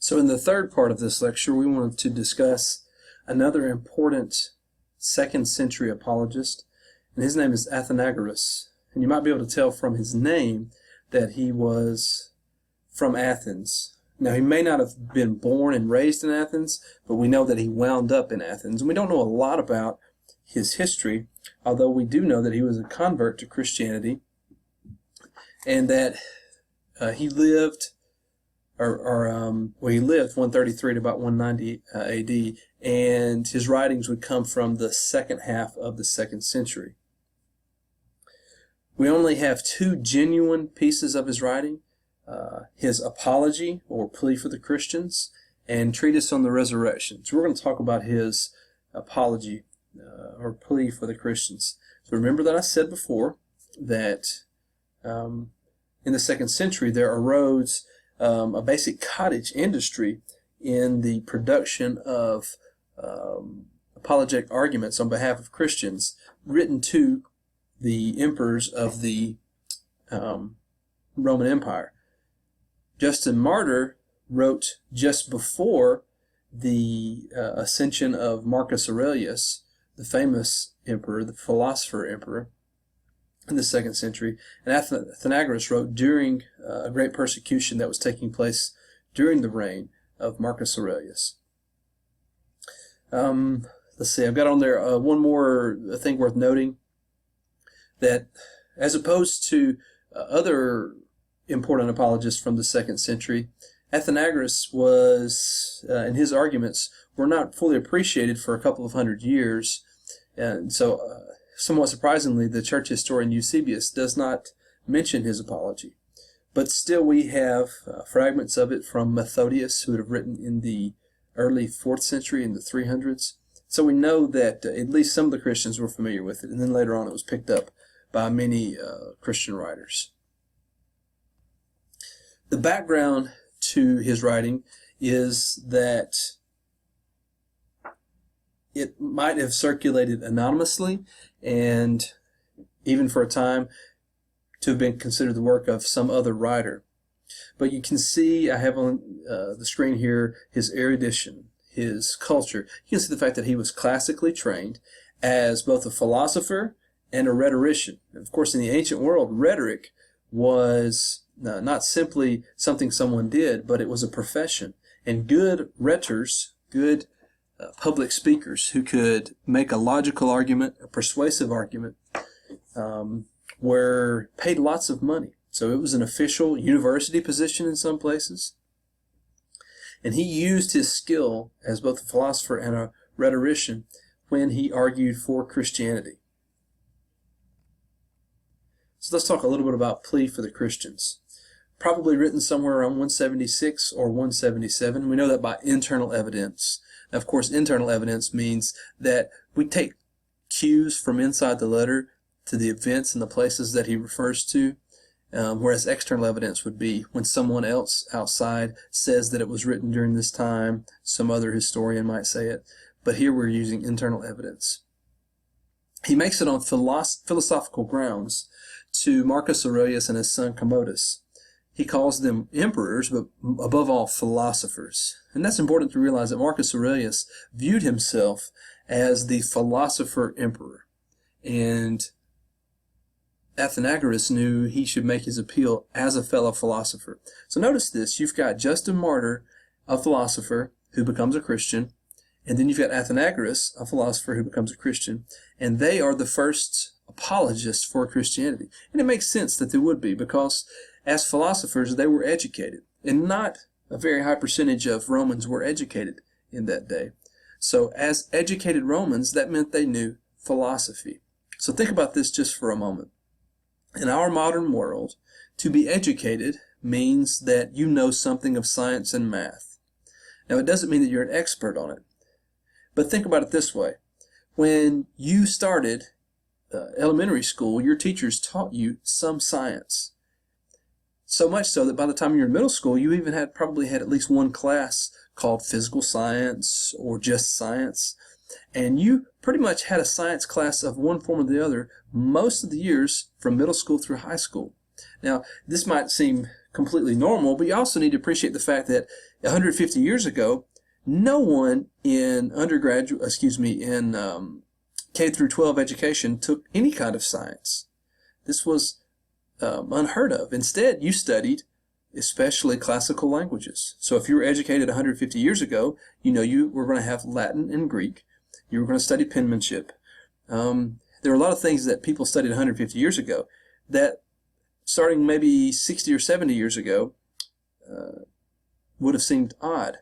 So in the third part of this lecture, we wanted to discuss another important second century apologist, and his name is Athenagoras. And you might be able to tell from his name that he was from Athens. Now, he may not have been born and raised in Athens, but we know that he wound up in Athens. And we don't know a lot about his history, although we do know that he was a convert to Christianity and that he lived he lived 133 to about 190 AD, and his writings would come from the second half of the second century. We only have two genuine pieces of his writing, his Apology, or Plea for the Christians, and Treatise on the Resurrection. So we're going to talk about his Apology, or Plea for the Christians. So remember that I said before that in the second century there arose a basic cottage industry in the production of apologetic arguments on behalf of Christians written to the emperors of the Roman Empire. Justin Martyr wrote just before the ascension of Marcus Aurelius, the famous emperor, the philosopher emperor, in the second century, and Athenagoras wrote during a great persecution that was taking place during the reign of Marcus Aurelius. Let's see, I've got on there one more thing worth noting, that as opposed to other important apologists from the second century, Athenagoras was, and his arguments were not fully appreciated for a couple of hundred years, and so somewhat surprisingly, the church historian Eusebius does not mention his apology. But still we have fragments of it from Methodius, who would have written in the early 4th century, in the 300s. So we know that at least some of the Christians were familiar with it, and then later on it was picked up by many Christian writers. The background to his writing is that it might have circulated anonymously, and even for a time to have been considered the work of some other writer. But you can see, I have on the screen here, his erudition, his culture. You can see the fact that he was classically trained as both a philosopher and a rhetorician. And of course, in the ancient world, rhetoric was not simply something someone did, but it was a profession. And good rhetors, good public speakers who could make a logical argument, a persuasive argument, were paid lots of money. So it was an official university position in some places. And he used his skill as both a philosopher and a rhetorician when he argued for Christianity. So let's talk a little bit about Plea for the Christians. Probably written somewhere around 176 or 177. We know that by internal evidence. Now, of course, internal evidence means that we take cues from inside the letter to the events and the places that he refers to, whereas external evidence would be when someone else outside says that it was written during this time, some other historian might say it, but here we're using internal evidence. He makes it on philosophical grounds to Marcus Aurelius and his son Commodus. He calls them emperors, but above all, philosophers. And that's important to realize that Marcus Aurelius viewed himself as the philosopher emperor. And Athenagoras knew he should make his appeal as a fellow philosopher. So notice this. You've got Justin Martyr, a philosopher who becomes a Christian. And then you've got Athenagoras, a philosopher who becomes a Christian. And they are the first apologists for Christianity. And it makes sense that they would be, because as philosophers, they were educated, and not a very high percentage of Romans were educated in that day. So as educated Romans, that meant they knew philosophy. So think about this just for a moment. In our modern world, to be educated means that you know something of science and math. Now, it doesn't mean that you're an expert on it, but think about it this way. When you started elementary school, your teachers taught you some science. So much so that by the time you're in middle school, you even probably had at least one class called physical science or just science. And you pretty much had a science class of one form or the other most of the years from middle school through high school. Now, this might seem completely normal, but you also need to appreciate the fact that 150 years ago, no one in K through 12 education took any kind of science. This was unheard of. Instead, you studied especially classical languages. So if you were educated 150 years ago, you were going to have Latin and Greek. You were going to study penmanship. There were a lot of things that people studied 150 years ago that, starting maybe 60 or 70 years ago, would have seemed odd,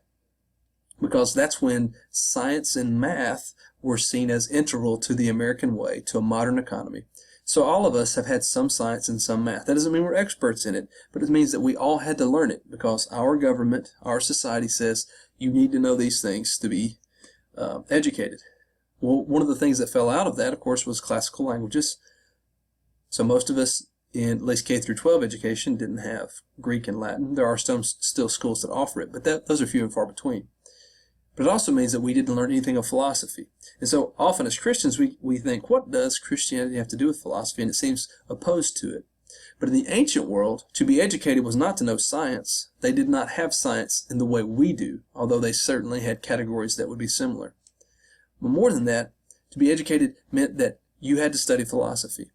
because that's when science and math were seen as integral to the American way, to a modern economy. So all of us have had some science and some math. That doesn't mean we're experts in it, but it means that we all had to learn it because our government, our society says you need to know these things to be educated. Well, one of the things that fell out of that, of course, was classical languages. So most of us, in at least K through 12 education, didn't have Greek and Latin. There are still schools that offer it, but those are few and far between. But it also means that we didn't learn anything of philosophy. And so often as Christians, we think, what does Christianity have to do with philosophy? And it seems opposed to it. But in the ancient world, to be educated was not to know science. They did not have science in the way we do, although they certainly had categories that would be similar. But more than that, to be educated meant that you had to study philosophy.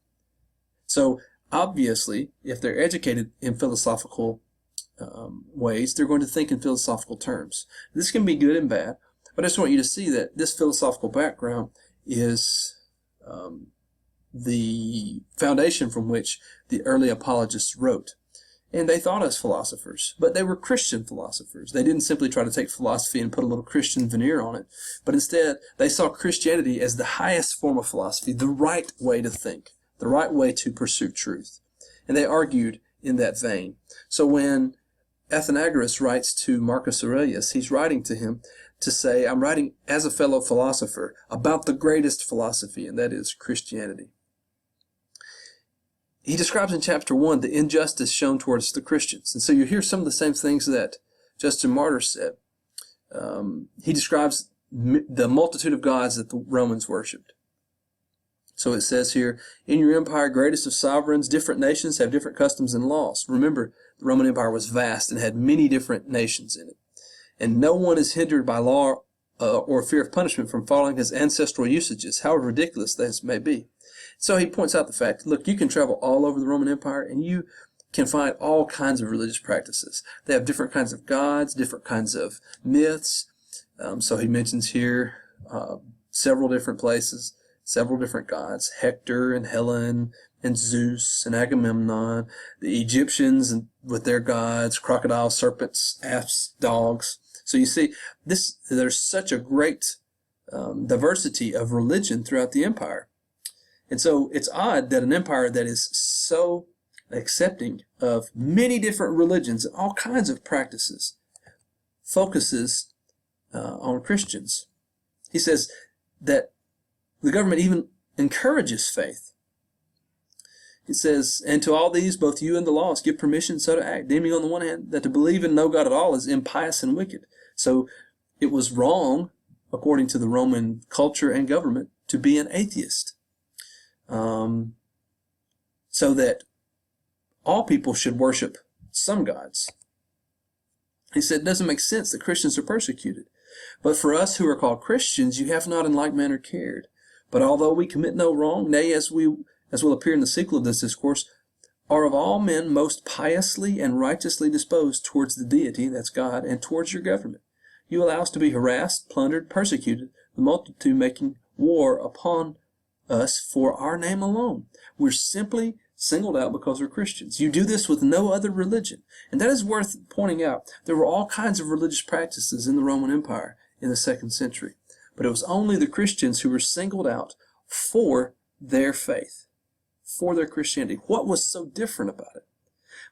So obviously, if they're educated in philosophical ways, they're going to think in philosophical terms. This can be good and bad, but I just want you to see that this philosophical background is the foundation from which the early apologists wrote. And they thought as philosophers, but they were Christian philosophers. They didn't simply try to take philosophy and put a little Christian veneer on it, but instead they saw Christianity as the highest form of philosophy, the right way to think, the right way to pursue truth. And they argued in that vein. So when Athenagoras writes to Marcus Aurelius, he's writing to him to say, I'm writing as a fellow philosopher about the greatest philosophy, and that is Christianity. He describes in chapter 1 the injustice shown towards the Christians. And so you hear some of the same things that Justin Martyr said. He describes the multitude of gods that the Romans worshipped. So it says here, in your empire, greatest of sovereigns, different nations have different customs and laws. Remember, the Roman Empire was vast and had many different nations in it. And no one is hindered by law or fear of punishment from following his ancestral usages, however ridiculous these may be. So he points out the fact, look, you can travel all over the Roman Empire and you can find all kinds of religious practices. They have different kinds of gods, different kinds of myths. So he mentions here several different places, several different gods, Hector and Helen and Zeus and Agamemnon, the Egyptians and with their gods, crocodiles, serpents, asps, dogs. So you see, there's such a great diversity of religion throughout the empire. And so it's odd that an empire that is so accepting of many different religions and all kinds of practices focuses on Christians. He says that the government even encourages faith. It says, and to all these, both you and the laws give permission so to act, deeming on the one hand that to believe in no God at all is impious and wicked. So it was wrong, according to the Roman culture and government, to be an atheist. So that all people should worship some gods. He said it doesn't make sense that Christians are persecuted. But for us who are called Christians, you have not in like manner cared. But although we commit no wrong, nay, as will appear in the sequel of this discourse, are of all men most piously and righteously disposed towards the deity, that's God, and towards your government. You allow us to be harassed, plundered, persecuted, the multitude making war upon us for our name alone. We're simply singled out because we're Christians. You do this with no other religion. And that is worth pointing out. There were all kinds of religious practices in the Roman Empire in the 2nd century. But it was only the Christians who were singled out for their faith, for their Christianity. What was so different about it?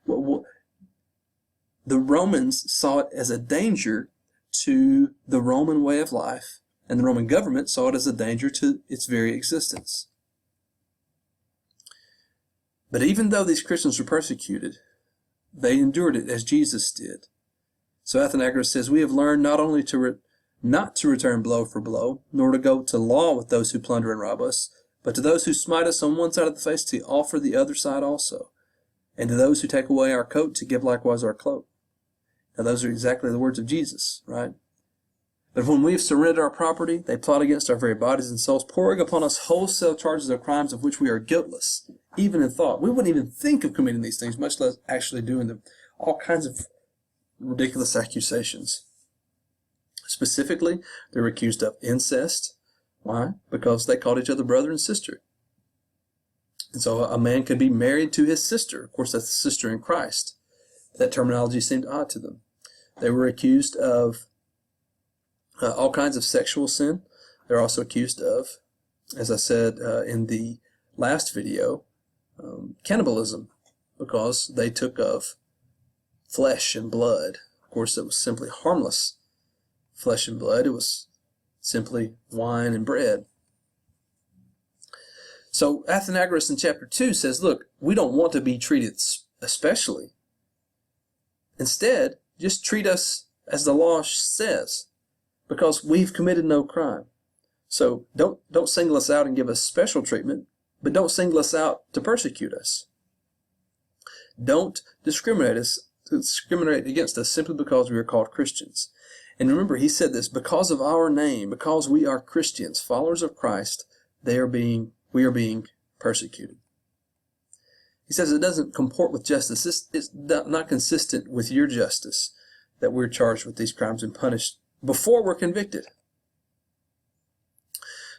Well, the Romans saw it as a danger to the Roman way of life, and the Roman government saw it as a danger to its very existence. But even though these Christians were persecuted, they endured it as Jesus did. So Athenagoras says, we have learned not only not to return blow for blow, nor to go to law with those who plunder and rob us, but to those who smite us on one side of the face to offer the other side also. And to those who take away our coat, to give likewise our cloak. Now those are exactly the words of Jesus, right? But when we have surrendered our property, they plot against our very bodies and souls, pouring upon us wholesale charges of crimes of which we are guiltless, even in thought. We wouldn't even think of committing these things, much less actually doing them. All kinds of ridiculous accusations. Specifically, they were accused of incest. Why? Because they called each other brother and sister. And so a man could be married to his sister. Of course, that's the sister in Christ. That terminology seemed odd to them. They were accused of all kinds of sexual sin. They're also accused of, as I said in the last video, cannibalism, because they took of flesh and blood. Of course, it was simply harmless flesh and blood. It was simply wine and bread. So Athenagoras in chapter 2 says, look, we don't want to be treated especially. Instead, just treat us as the law says, because we've committed no crime. So don't single us out and give us special treatment, but don't single us out to persecute us. Don't discriminate against us simply because we are called Christians. And remember, he said this, because of our name, because we are Christians, followers of Christ, we are being persecuted. He says it doesn't comport with justice. It's not consistent with your justice that we're charged with these crimes and punished before we're convicted.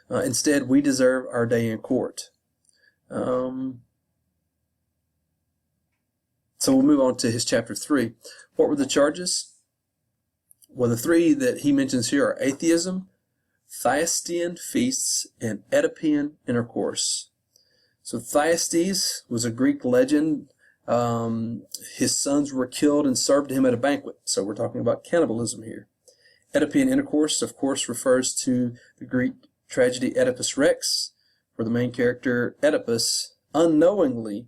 Instead, we deserve our day in court. So we'll move on to his chapter 3. What were the charges? Well, the three that he mentions here are atheism, Thyestean feasts, and Oedipian intercourse. So Thyestes was a Greek legend. His sons were killed and served to him at a banquet. So we're talking about cannibalism here. Oedipian intercourse, of course, refers to the Greek tragedy Oedipus Rex, where the main character, Oedipus, unknowingly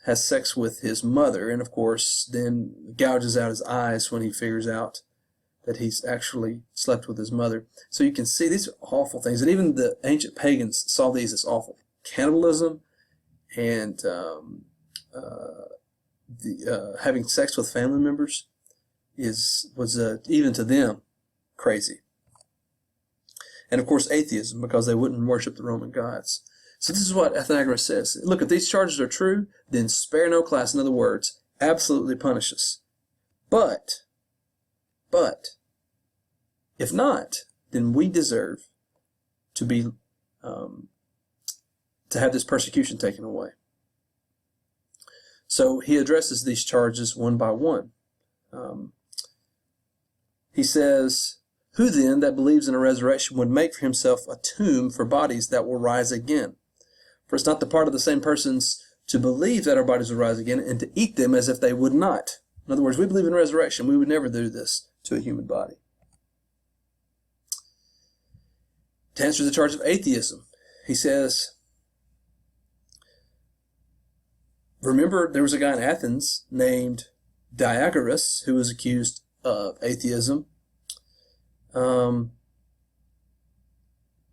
has sex with his mother, and of course then gouges out his eyes when he figures out that he's actually slept with his mother. So you can see these are awful things, and even the ancient pagans saw these as awful. Cannibalism and having sex with family members was even to them crazy. And of course atheism, because they wouldn't worship the Roman gods. So this is what Athenagoras says. Look, if these charges are true, then spare no class. In other words, absolutely punish us. But, if not, then we deserve to be, to have this persecution taken away. So he addresses these charges one by one. He says, who then that believes in a resurrection would make for himself a tomb for bodies that will rise again? For it's not the part of the same persons to believe that our bodies will rise again and to eat them as if they would not. In other words, we believe in resurrection. We would never do this to a human body. To answer the charge of atheism, he says, remember there was a guy in Athens named Diagoras who was accused of atheism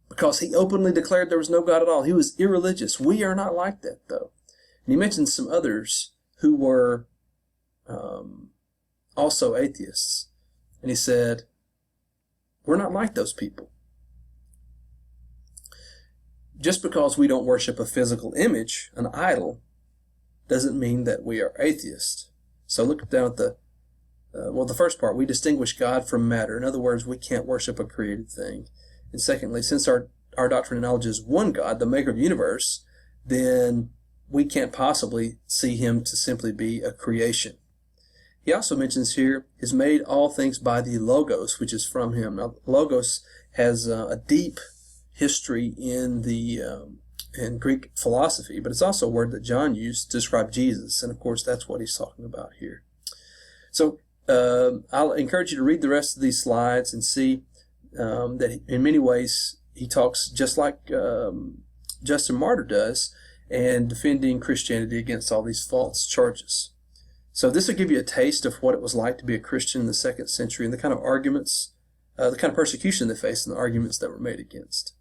because he openly declared there was no God at all. He was irreligious. We are not like that, though. And he mentions some others who were also atheists. And he said, we're not like those people. Just because we don't worship a physical image, an idol, doesn't mean that we are atheists. So look down at the first part. We distinguish God from matter. In other words, we can't worship a created thing. And secondly, since our doctrine and knowledge is one God, the maker of the universe, then we can't possibly see him to simply be a creation. He also mentions here, has made all things by the Logos, which is from him. Now, Logos has a deep history in Greek philosophy, but it's also a word that John used to describe Jesus, and of course that's what he's talking about here. So I'll encourage you to read the rest of these slides and see that in many ways he talks just like Justin Martyr does, and defending Christianity against all these false charges. So this will give you a taste of what it was like to be a Christian in the 2nd century and the kind of arguments, the kind of persecution they faced and the arguments that were made against.